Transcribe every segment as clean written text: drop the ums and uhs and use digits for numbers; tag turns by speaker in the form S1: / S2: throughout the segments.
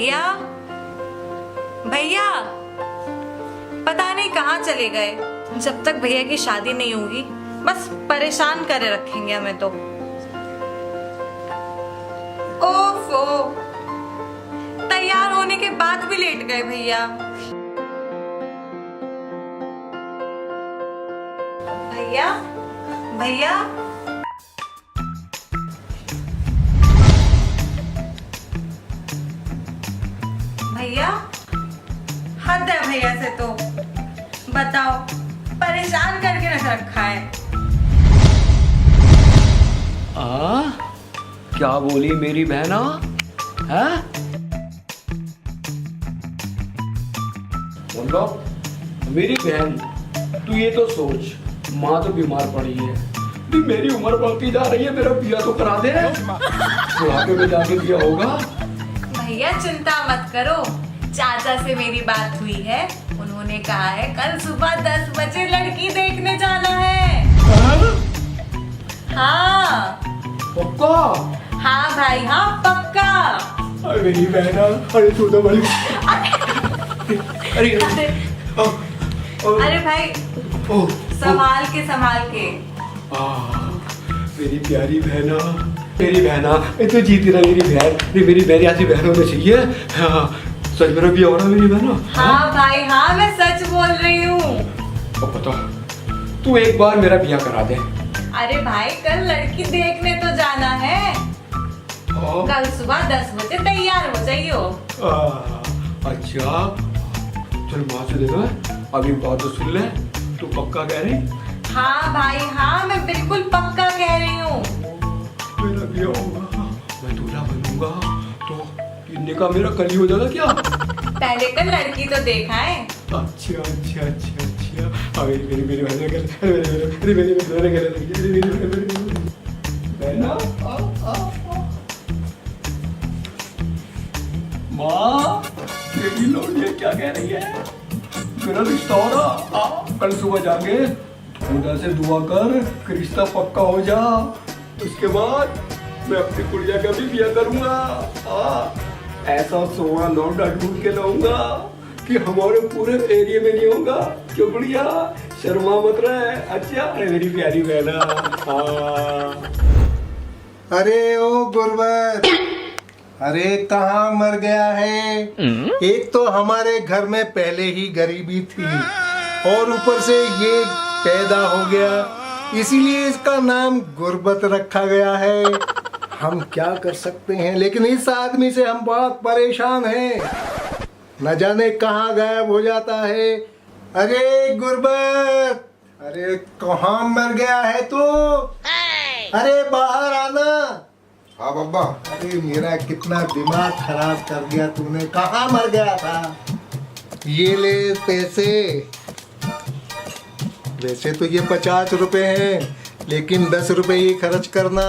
S1: भैया भैया पता नहीं कहाँ चले गए। जब तक भैया की शादी नहीं होगी बस परेशान करे रखेंगे हमें तो। ओफो, तैयार होने के बाद भी लेट गए भैया। भैया भैया भैया, हद है भैया से तो। बताओ, परेशान करके रख रखा है।
S2: क्या बोली मेरी बहना है? मतलब मेरी बहन, तू ये तो सोच, माँ तो बीमार पड़ी है, मेरी उम्र बढ़ती जा रही है, मेरा बिया तो करा दे। बुढ़ापे में जाके बिया होगा।
S1: भैया चिंता मत करो, चाचा से मेरी बात हुई है, उन्होंने कहा है कल सुबह 10 बजे लड़की देखने जाना है। हाँ
S2: पक्का?
S1: हाँ भाई हाँ पक्का।
S2: अरे मेरी बहना, अरे तू तो बड़ी अरे
S1: अरे भाई संभाल के।
S2: मेरी प्यारी बहना, मेरी बहना, तो जीती रहा मेरी बहन। मेरी बहन ऐसी बहन होनी चाहिए। हाँ, सच में भी हो रहा मेरी बहना।
S1: हाँ भाई हाँ, मैं सच बोल रही हूँ।
S2: अब बता, तू एक बार मेरा बिया करा दे।
S1: अरे भाई कल लड़की देखने तो जाना है, कल सुबह 10 बजे तैयार हो जाइयो।
S2: अच्छा चल, माँ से देखा, अभी बात तो सुन ले। तू पक्का कह रही?
S1: हाँ भाई हाँ, मैं बिल्कुल पक्का कह रही हूँ।
S2: मेरा बिया होगा, मैं दूल्हा बनूंगा, तो इन्ने का मेरा कल ही हो जाएगा क्या?
S1: पहले कल लड़की तो देखा है।
S2: अच्छा अच्छा अच्छा अच्छा। अरे मेरी बहन कर, मेरी बहना, माँ बेटी लौंडिया क्या कह रही है? मेरा रिश्ता हो रहा, कल सुबह जाके खुदा से दुआ कर कि रिश्ता पक्का हो जा। उसके बाद मैं अपनी गुड़िया का भी बिया करूंगा। ऐसा सोना लौंडा ढूंढ के लाऊंगा कि हमारे पूरे एरिया में नहीं होगा। क्यों गुड़िया, शर्मा मत रहे। अच्छा, अरे मेरी प्यारी बहना।
S3: अरे ओ गुरबत, अरे कहाँ मर गया है? एक तो हमारे घर में पहले ही गरीबी थी और ऊपर से ये पैदा हो गया, इसीलिए इसका नाम गुरबत रखा गया है। हम क्या कर सकते हैं, लेकिन इस आदमी से हम बहुत परेशान हैं, न जाने कहाँ गायब हो जाता है। अरे गुरबत, अरे कहाँ मर गया है तू? अरे बाहर आना।
S4: हाँ बाबा।
S3: अरे मेरा कितना दिमाग खराब कर दिया तूने, कहाँ मर गया था? ये ले पैसे। वैसे तो ये 50 रुपए हैं, लेकिन 10 रुपए ही खर्च करना,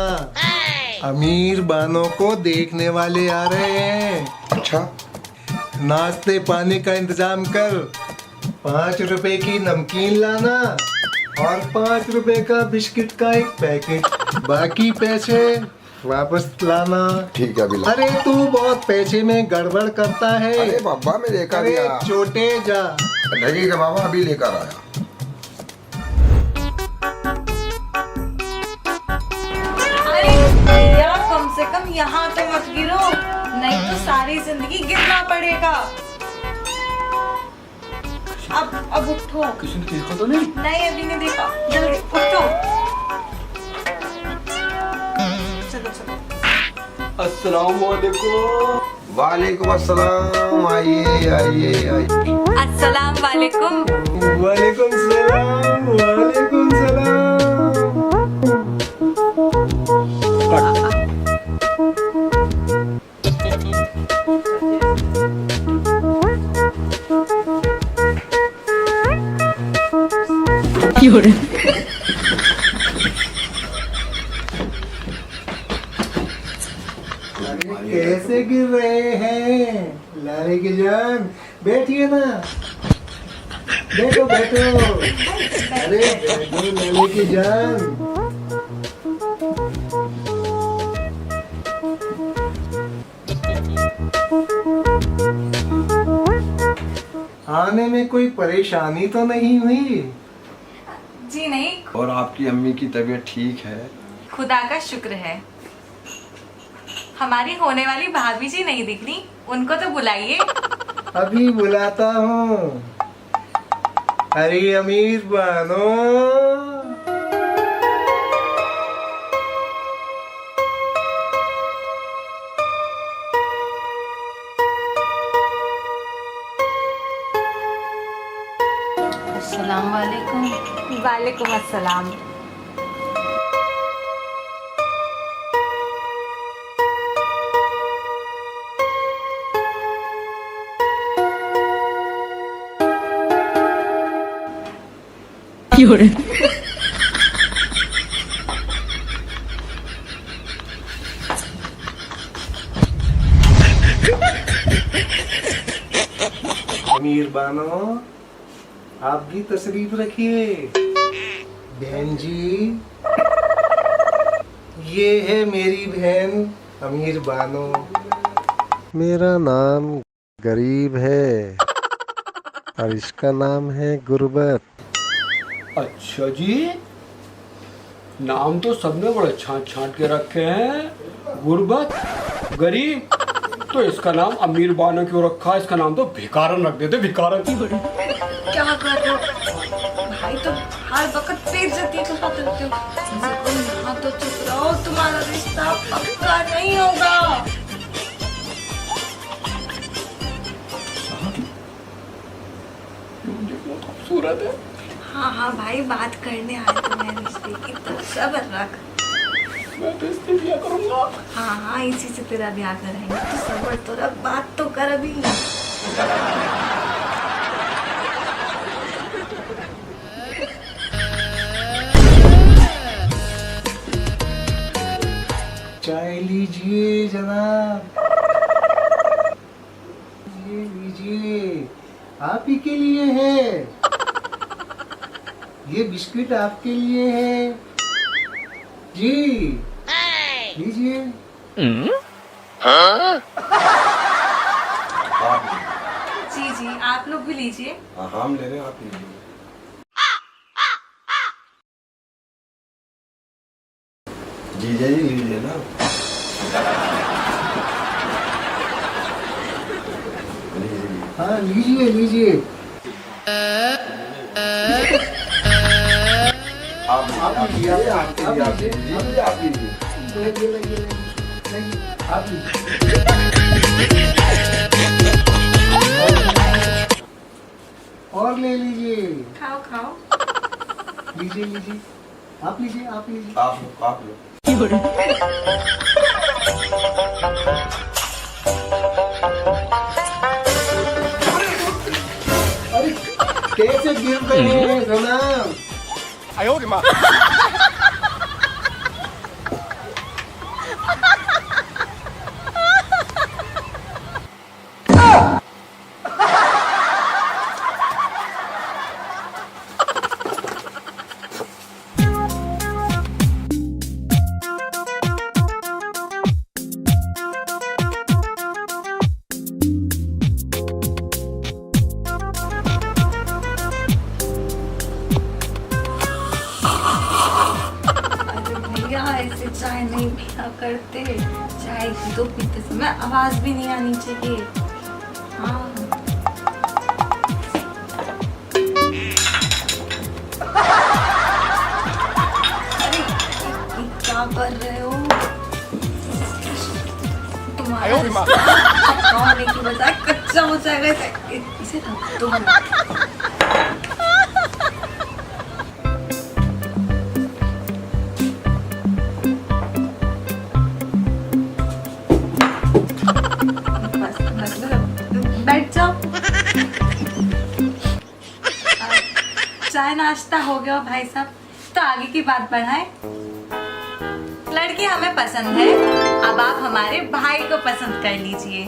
S3: अमीर बानों को देखने वाले आ रहे हैं।
S4: अच्छा,
S3: नाश्ते पानी का इंतजाम कर, 5 रुपए की नमकीन लाना और 5 रुपए का बिस्किट का एक पैकेट, बाकी पैसे वापस लाना।
S4: ठीक है अभी।
S3: अरे तू बहुत पैसे में गड़बड़ करता है।
S4: अरे बाबा मैं लेकर
S3: अरे
S4: आया।
S3: छोटे जा।
S4: लगेगा बाबा, अभी लेकर आया।
S1: अरे भैया कम से कम यहाँ तो मत गिरो, नहीं तो सारी जिंदगी गिरना पड़ेगा। अब उठो।
S2: किसी ने देखा तो नहीं?
S1: नहीं अभी नहीं देखा, जल्दी उठो। चलो चलो।
S2: अस्सलाम वालेकुम।
S4: वालेकुम अस्सलाम। आइए आइए आइए।
S1: अस्सलाम वालेकुम।
S3: वालेकुम सलाम। वालेकुम सलाम। कैसे गिर रहे हैं लाले की जान? बैठिए ना, बैठो बैठो। अरे बैठो लाले की जान। आने में कोई परेशानी तो नहीं हुई?
S1: जी नहीं,
S4: और आपकी अम्मी की तबीयत ठीक है?
S1: खुदा का शुक्र है। हमारी होने वाली भाभी जी नहीं दिख रही, उनको तो बुलाइए।
S3: अभी बुलाता हूँ। अरे अमीर बानो,
S1: अस्सलाम वालेकुम। वालेकुम अस्सलाम।
S3: अमीर बानो, आप भी तशरीफ रखिए। बहन जी, ये है मेरी बहन अमीर बानो।
S5: मेरा नाम गरीब है और इसका नाम है गुर्बत।
S2: अच्छा जी, नाम तो सबने बड़े छांट छांट के रखे हैं। गुरबत, गरीब, तो इसका नाम अमीर बानो क्यों रखा? इसका नाम तो भिखारन रख देते, भिखारन।
S1: क्या कर रहे हो भाई? तो हर वक्त बेइज्जती की बात करते हो। यहाँ तो चुप रहो, तुम्हारा रिश्ता पक्का नहीं होगा।
S2: खूबसूरत है।
S1: हाँ हाँ भाई, बात करने आए तुम्हें रिश्ते की, तो सब्र रख।
S2: मैं तो इससे ब्याह करूंगा।
S1: हाँ हाँ, इसी से तेरा ब्याह कराएंगे, तो सब्र तो रख, बात तो कर अभी।
S3: चाय लीजिए जनाब, ये लीजिए, आप ही के लिए है। ये बिस्किट आपके लिए है जी, लीजिए।
S1: जी जी, आप लोग भी लीजिए।
S4: हाँ हम ले रहे हैं, आप लीजिए। जीजा जी लीजिए ना। लीजिए।
S3: हाँ लीजिए लीजिए।
S4: आप लीजिए, आप लीजिए, आप लीजिए।
S3: लगिए, लगिए, लगिए, आप लीजिए। और ले लीजिए।
S1: खाओ खाओ।
S3: लीजिए लीजिए, आप लीजिए, आप लीजिए।
S4: आप लो।
S3: अरे कैसे गिर गए हैं जनाब?
S1: ऐसे चाय नहीं पिया करते, चाय तो पीते समय आवाज भी नहीं आनी चाहिए। हाँ अरे ये क्या कर रहे हो? तुम्हारा होने की बजाय कच्चा हो जाएगा, इसे रख दो। बैठ जाओ। चाय नाश्ता हो गया भाई साहब, तो आगे की बात बढ़ाएं। लड़की हमें पसंद है, अब आप हमारे भाई को पसंद कर लीजिए।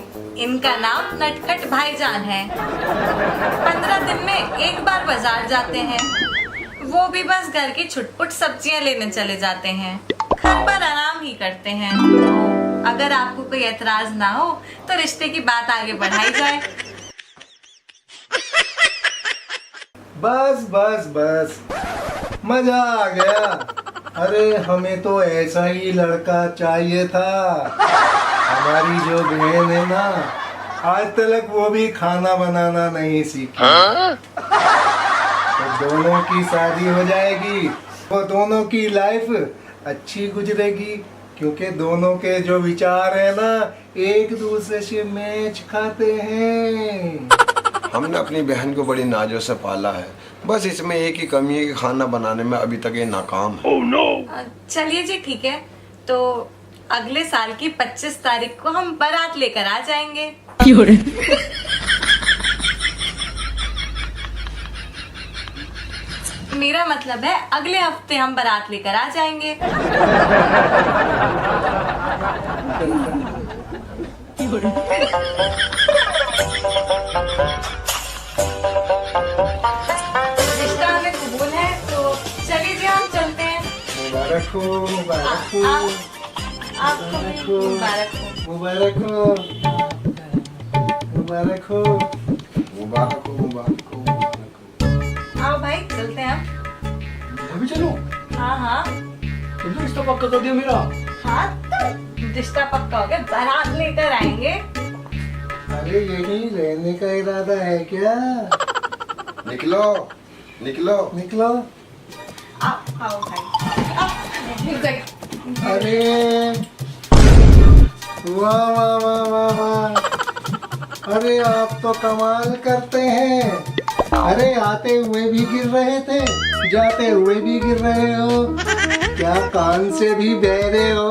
S1: इनका नाम नटखट भाईजान है। 15 दिन में एक बार बाजार जाते हैं, वो भी बस घर की छुटपुट सब्जियां लेने चले जाते हैं, घर पर आराम ही करते हैं। अगर आपको कोई एतराज ना हो तो रिश्ते की बात आगे बढ़ाई जाए।
S3: बस बस बस, मजा आ गया। अरे हमें तो ऐसा ही लड़का चाहिए था। हमारी जो बहन है ना, आज तक वो भी खाना बनाना नहीं सीखी। तो दोनों की शादी हो जाएगी, वो दोनों की लाइफ अच्छी गुजरेगी, क्योंकि दोनों के जो विचार है ना, एक दूसरे से मैच खाते हैं।
S4: हमने अपनी बहन को बड़ी नाजों से पाला है, बस इसमें एक ही कमी है कि खाना बनाने में अभी तक ये नाकाम है।
S1: चलिए जी ठीक है, तो अगले साल की 25 तारीख को हम बारात लेकर आ जाएंगे। मेरा मतलब है अगले हफ्ते हम बारात लेकर आ जाएंगे। रिश्ता हमें कबूल है, तो चलिए जी हम चलते हैं।
S3: मुबारक हो, मुबारक हो,
S1: आपको भी मुबारक हो।
S3: मुबारक हो, मुबारक हो,
S4: मुबारक हो, मुबारक हो, मुबारक हो।
S1: आओ भाई चलते हैं हम।
S2: मैं भी चलूं?
S1: हाँ हाँ
S2: तुमने रिश्ता पक्का कर दिया मेरा?
S1: हाँ, तो रिश्ता पक्का हो गया, बारात लेकर आएंगे।
S3: अरे यही रहने का इरादा है क्या?
S4: निकलो निकलो।
S3: निकलो।
S1: आओ भाई, आओ।
S3: अरे वाह वाह वाह वाह वाह, अरे आप तो कमाल करते हैं। अरे आते हुए भी गिर रहे थे, जाते हुए भी गिर रहे हो, क्या कान से भी बहरे हो?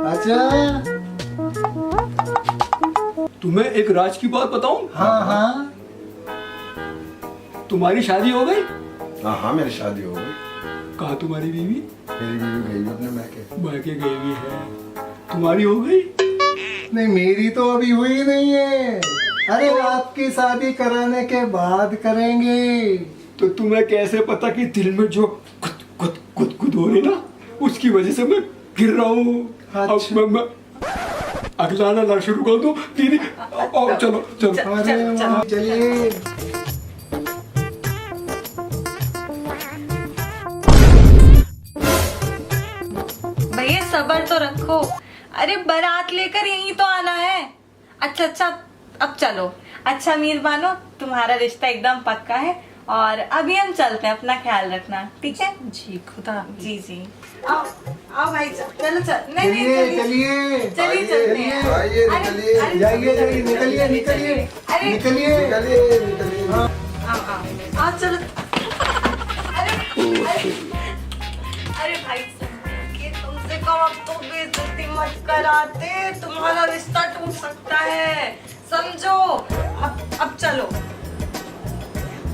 S3: अच्छा,
S2: तुम्हें एक राज की बात बताऊं?
S3: हाँ हाँ,
S2: तुम्हारी शादी हो गई?
S4: हाँ हाँ, मेरी शादी हो गई।
S2: कहा तुम्हारी बीवी?
S4: मेरी बीवी गई है अपने मैके।
S2: मैके गई हुई है। तुम्हारी हो गई?
S3: नहीं मेरी तो अभी हुई नहीं है। अरे आपकी शादी कराने के बाद करेंगे।
S2: तो तुम्हें कैसे पता कि दिल में जो कुद हो रही ना, उसकी वजह से मैं गिर रहा हूँ?
S3: अच्छा।
S2: अब मैं अगला ना शुरू कर दूं? दीदी आओ, चलो चलो।
S3: अरे वाह, चलिए।
S1: भैया सब्र तो रखो, अरे बारात लेकर यहीं तो आना है। अच्छा अच्छा, अब चलो। अच्छा मीर बानो, तुम्हारा रिश्ता एकदम पक्का है, और अभी हम चलते हैं, अपना ख्याल रखना, ठीक है जी? खुदा जी जी। आओ आओ भाई, चलो चल। नहीं नहीं,
S3: चलिए चलिए
S1: चलिए चलते हैं।
S4: आइए, निकलिए।
S1: अरे,
S3: जाइए जाइए, निकलिए निकलिए
S1: अरे
S3: निकलिए।
S4: निकलिए निकलिए।
S1: आओ चलो। अरे भाई ये तुमसे कम, अब तो बेइज्जती मत कराते, तुम्हारा रिश्ता टूट सकता है, समझो। अब चलो।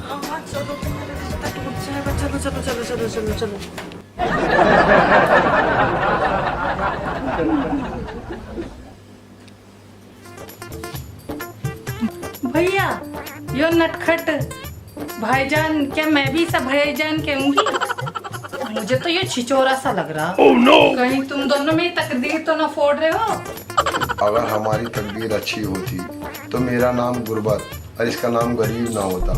S1: हाँ चलो, तुम्हारा रिश्ता टूट जाएगा। चलो चलो चलो चलो चलो चलो।
S6: भैया यो नटखट भाईजान, क्या मैं भी सब भाईजान कहूंगी? मुझे तो ये छिचोरा सा लग रहा। कहीं तुम दोनों में तकदीर तो ना फोड़ रहे हो?
S4: अगर हमारी तकदीर अच्छी होती तो मेरा नाम गुरबत और इसका नाम गरीब ना होता।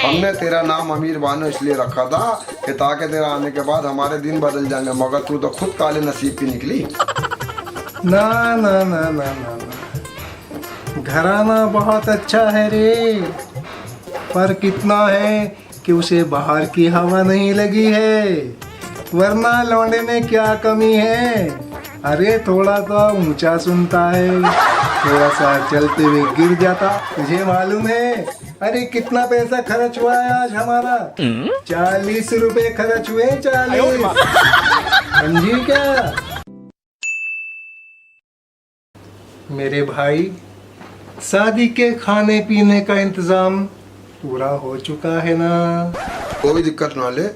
S4: हमने तेरा नाम अमीर बानो इसलिए रखा था कि ताकि तेरा आने के बाद हमारे दिन बदल जाएंगे, मगर तू तो खुद काले नसीब की निकली।
S3: ना ना ना ना ना ना, घराना बहुत अच्छा है रे, पर कितना है कि उसे बाहर की हवा नहीं लगी है, वरना लौंडे में क्या कमी है? अरे थोड़ा तो ऊंचा सुनता है, थोड़ा सा चलते हुए गिर जाता, तुझे मालूम है? अरे कितना पैसा खर्च हुआ है आज हमारा? 40 रुपए खर्च हुए, 40। समझी क्या मेरे भाई? शादी के खाने पीने का इंतजाम पूरा हो चुका है ना?
S4: कोई दिक्कत ना ले,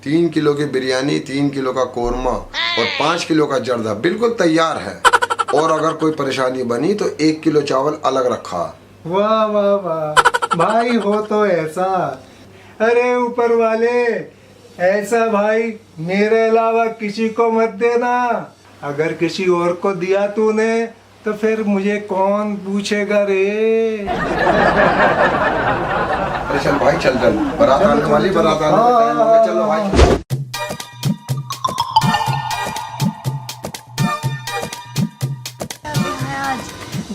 S4: 3 किलो की बिरयानी, 3 किलो का कोरमा और 5 किलो का जर्दा बिल्कुल तैयार है। और अगर कोई परेशानी बनी तो 1 किलो चावल अलग रखा।
S3: वाह वाह वाह, भाई हो तो ऐसा। अरे ऊपर वाले, ऐसा भाई मेरे अलावा किसी को मत देना। अगर किसी और को दिया तूने तो फिर मुझे कौन पूछेगा रे?
S4: अरे चल भाई चल चल, बारात आने वाली, बारात आने का टाइम हो गया, चलो भाई।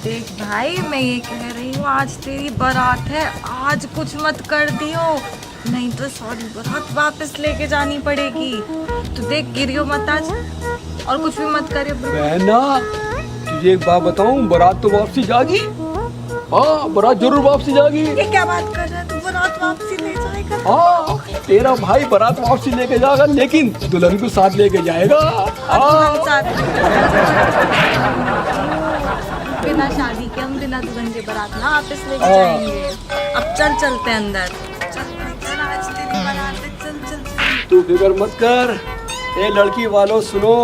S1: देख भाई, मैं ये कह रही हूँ आज तेरी बारात है, आज कुछ मत कर दियो, नहीं तो सारी बारात वापस लेके जानी पड़ेगी। तो देख गिरियो मत आज, और कुछ भी मत करियो।
S2: बहना तुझे एक बात बताऊं, बारात तो वापसी जागी। हाँ, बारात जरूर वापसी जागी।
S1: ये क्या बात कर रहा है तू? बारात वापसी ले जाएगा?
S2: हाँ, तेरा भाई बारात वापसी लेके जाएगा, लेकिन दुल्हन को साथ लेके जाएगा।
S1: बिना शादी के हम बिना दुल्हन के बारात ना वापस लेके जाएंगे। अब चल चलते हैं अंदर। चल आज तेरी बारात है, चल चल चल।
S2: तू फिक्र मत कर। ए लड़की वालों सुनो,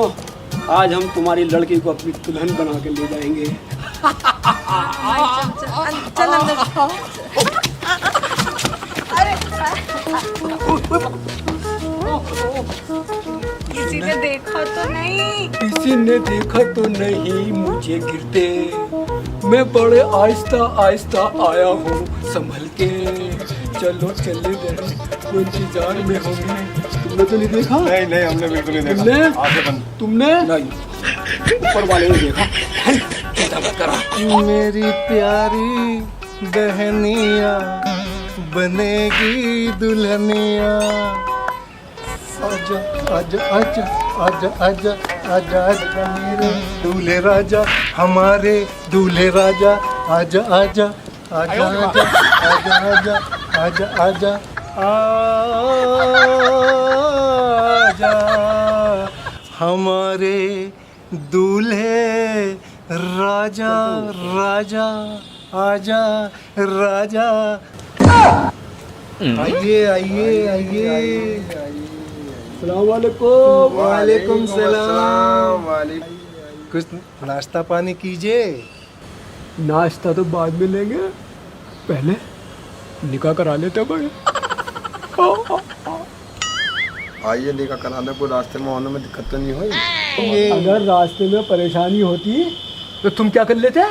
S2: आज हम तुम्हारी लड़की को अपनी दुल्हन बना के ले जाएंगे।
S1: चल अंदर। अरे किसी ने देखा तो नहीं?
S2: किसी ने देखा तो नहीं मुझे गिरते, मैं बड़े आहिस्ता आहिस्ता आया हूँ संभल के। चलो चले बहन, वो इंतजार में होंगे। तुमने तो नहीं देखा?
S3: नहीं नहीं, हमने बिल्कुल नहीं देखा।
S2: तुमने नहीं, ऊपर वाले ने देखा। चिंता मत करो।
S3: मेरी प्यारी बहनिया बनेगी दुल्हनिया। आजा आजा आजा आजा आजा आजा आजा मेरे दूल्हे राजा, हमारे दूल्हे राजा। आजा आजा आजा आजा आजा आजा आजा आजा आजा हमारे दूल्हे राजा राजा। आजा राजा। आइए आइए आइए।
S2: अस्सलामुअलैकुम।
S3: वालेकुम सलाम। कुछ नाश्ता पानी कीजिए।
S2: नाश्ता तो बाद में लेंगे, पहले निकाह करा लेते हैं भाई।
S4: आइए निकाह कराने को, रास्ते में होने में दिक्कत तो नहीं हुई?
S2: अगर रास्ते में परेशानी होती तो तुम क्या कर लेते?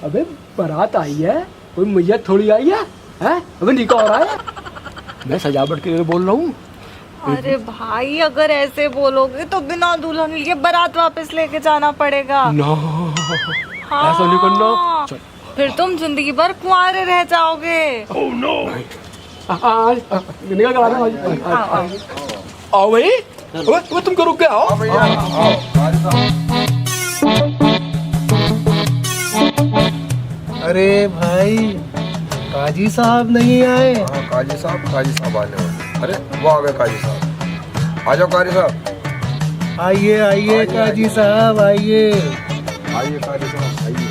S2: अबे बारात आई है, कोई मैयत थोड़ी आई है, हैं? अबे निकाह हो रहा है, मैं सजावट के लिए बोल रहा हूँ।
S1: अरे भाई अगर ऐसे बोलोगे तो बिना दुल्हन लिए बारात वापस लेके जाना पड़ेगा।
S2: ना,
S1: हाँ।
S2: ऐसा नहीं करना। चल।
S1: फिर तुम जिंदगी भर कुंवारे रह जाओगे।
S2: निकाह करा दो। आओ भाई, वो तुम रुक के आओ।
S3: अरे भाई, काजी साहब नहीं आए?
S4: हाँ काजी साहब आने वाले। अरे वो आ गए काजी साहब। आ जाओ काजी साहब।
S3: आइए आइए काजी साहब आइए।
S4: आइए काजी साहब आइए।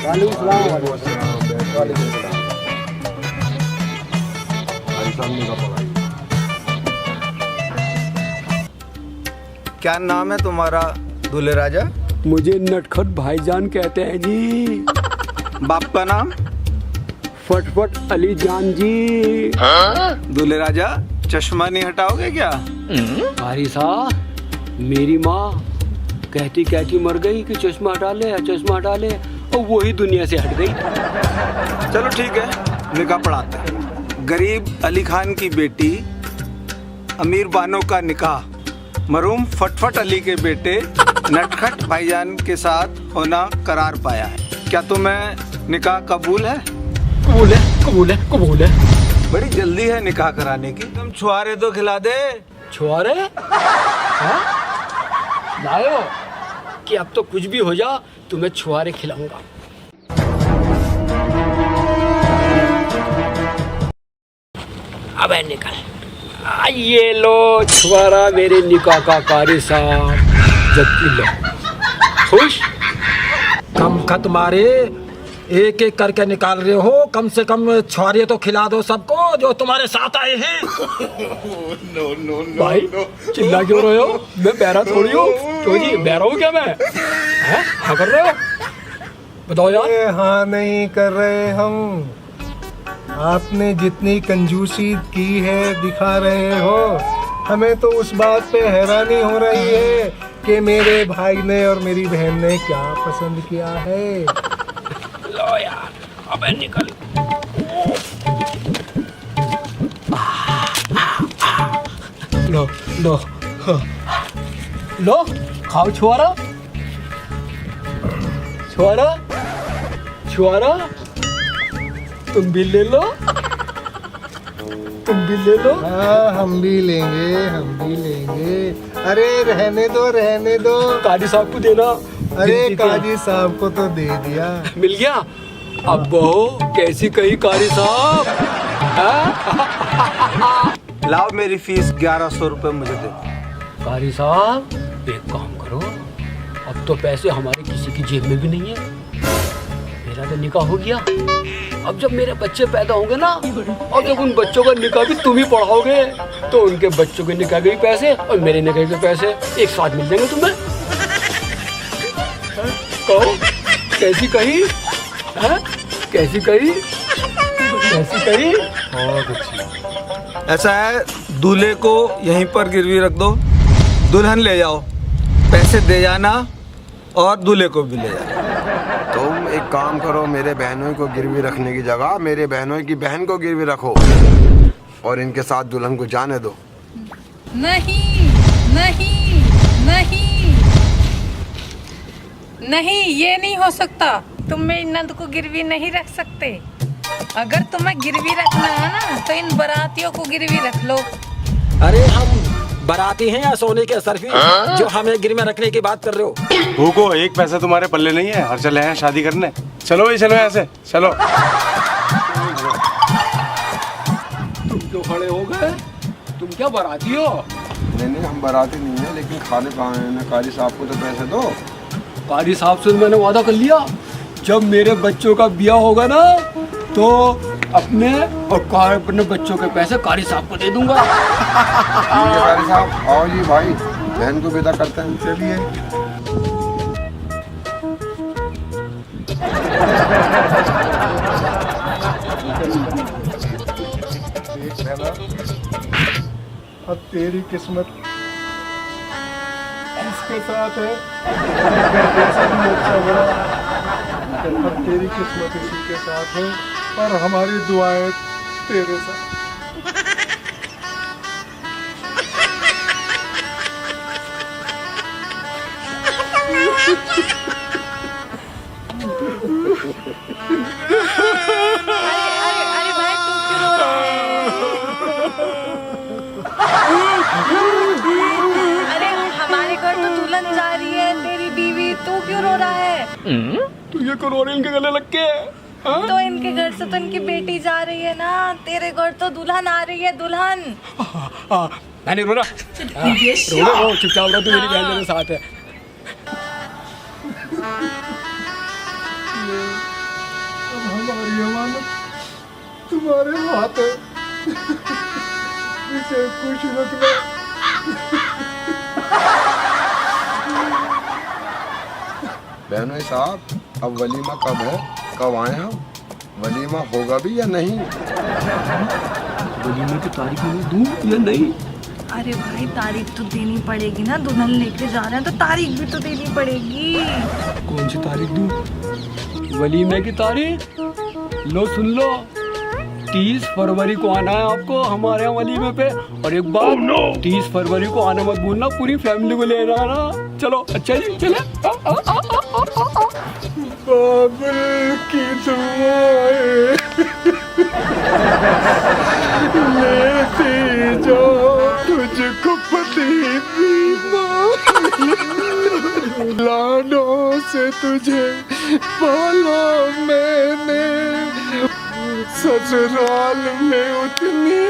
S2: वालेकुम सलाम।
S4: वालेकुम सलाम। काजी साहब ने कहा
S7: क्या नाम है तुम्हारा दूल्हे राजा?
S2: मुझे नटखट भाईजान कहते हैं जी।
S7: बाप का नाम?
S2: फटफट अली जान जी।
S7: दूल्हे राजा चश्मा नहीं हटाओगे क्या?
S2: कारी साहब, मेरी माँ कहती कहती मर गई कि चश्मा हटा ले, चश्मा हटा ले, और वही दुनिया से हट गई।
S7: चलो ठीक है, निकाह पढ़ाते हैं। गरीब अली खान की बेटी अमीर बानो का निकाह मरहूम फटफट अली के बेटे नटखट भाईजान के साथ होना करार पाया है। क्या तुम्हें निकाह कबूल है?
S2: कबूल है, कबूल है, कबूल है।
S7: बड़ी जल्दी है निकाह कराने की, तुम छुआरे तो खिला दे।
S2: छुआरे? हाँ? लायो कि अब तो कुछ भी हो जा, तुम्हें छुआरे खिलाऊंगा। अबे निकल। ये लो छुआरा मेरे निकाह का कारी साहब। जबकि लो खुश।
S8: कम खत मारे, एक एक करके निकाल रहे हो, कम से कम छुआरे तो खिला दो सबको जो तुम्हारे साथ आए हैं।
S2: भाई चिल्ला क्यों रहे हो? मैं बहरा थोड़ी हूँ। क्यों जी, बहरा हूँ क्या मैं? हैं? हाँ कर रहे हो? बताओ यार।
S3: हाँ नहीं कर रहे हम। आपने जितनी कंजूसी की है दिखा रहे हो, हमें तो उस बात पे हैरानी हो रही है कि मेरे भाई ने और मेरी बहन ने क्या पसंद किया है।
S2: लो यार, अबे निकल। लो लो खाओ छुआरा छुआरा छुआरा तुम भी ले लो तुम भी ले लो।
S3: हाँ हम भी लेंगे। अरे रहने दो
S2: काजी साहब को देना।
S3: अरे
S2: गिनती का।
S3: काजी साहब को तो दे दिया।
S2: मिल गया। अब बहू कैसी कही काजी साहब।
S7: लाओ मेरी फीस 1100 रुपये मुझे दे।
S2: कारी साहब एक काम करो, अब तो पैसे हमारे किसी की जेब में भी नहीं है। मेरा तो निकाह हो गया, अब जब मेरे बच्चे पैदा होंगे ना और जब उन बच्चों का निकाह भी तुम ही पढ़ाओगे तो उनके बच्चों के निकाह के भी पैसे और मेरे निकाह के पैसे एक साथ मिल जाएंगे तुम्हें। कहो कैसी कही है? कैसी कही
S3: बहुत अच्छी।
S7: ऐसा है, दूल्हे को यहीं पर गिरवी रख दो, दुल्हन ले जाओ, पैसे दे जाना और दूल्हे को भी ले जाना।
S4: तुम एक काम करो, मेरे बहनों को गिरवी रखने की जगह मेरे बहनों की बहन को गिरवी रखो और इनके साथ दुल्हन को जाने दो।
S6: नहीं नहीं नहीं नहीं, ये नहीं हो सकता। तुम मेरी नंद को गिरवी नहीं रख सकते। अगर तुम्हें गिरवी रखना है ना तो इन बारातियों को गिरवी रख लो।
S8: अरे हम बाराती हैं या सोने के सरफी जो हमें गिर में रखने की बात कर रहे हो?
S9: भूखो, एक पैसा तुम्हारे पल्ले नहीं है और चले हैं शादी करने। चलो भाई चलो, ऐसे चलो।
S2: तुम क्यों खड़े हो गए? तुम क्या बाराती हो?
S4: नहीं हम बाराती नहीं है, लेकिन खाने पाने कारी साहब को तो पैसे दो।
S2: कारी साहब से मैंने वादा कर लिया, जब मेरे बच्चों का ब्याह होगा ना तो अपने बच्चों के पैसे कारी साहब को दे दूंगा।
S4: ठीक है कारी साहब, आओ जी भाई, बहन को विदा करते हैं। चलिए।
S3: अब तेरी किस्मत इसके साथ है, अब तेरी किस्मत इसी के साथ है और हमारी दुआएं तेरे साथ।
S1: अरे भाई तू क्यों रो रहा है? अरे हमारे घर तो दुल्हन जा रही है, तेरी बीवी, तू क्यों रो रहा है?
S2: तू ये करो इनके गले लग के।
S1: तो इनके घर से तो इनकी बेटी जा रही है ना, तेरे घर तो दुल्हन आ रही है, दुल्हन।
S2: मैंने रो रहा चुपचाप रहो, तू मेरी बहन मेरे साथ है।
S3: अब हमारी अमानत तुम्हारे हाथ है, इसे खुश रखना।
S4: बहनों साहब, अब वलीमा कब है? कब आए हम? वलीमा होगा भी या नहीं?
S2: वलीमे की तारीख में दूं या नहीं?
S1: अरे भाई तारीख तो देनी पड़ेगी ना, दुल्हन लेके जा रहे हैं तो तारीख भी तो देनी पड़ेगी।
S2: कौन सी तारीख दूं? वलीमे की तारीख लो, सुन लो, 30 फरवरी को आना है आपको हमारे यहाँ वलीमे पे। और एक बात, 30 फरवरी को आना मत भूलना, पूरी फैमिली को ले आना। चलो अच्छा जी, चले।
S3: बाबुल की दुआएं लेती जो तुझको पति लाडों से तुझे पाला मैंने, ससुराल में उतनी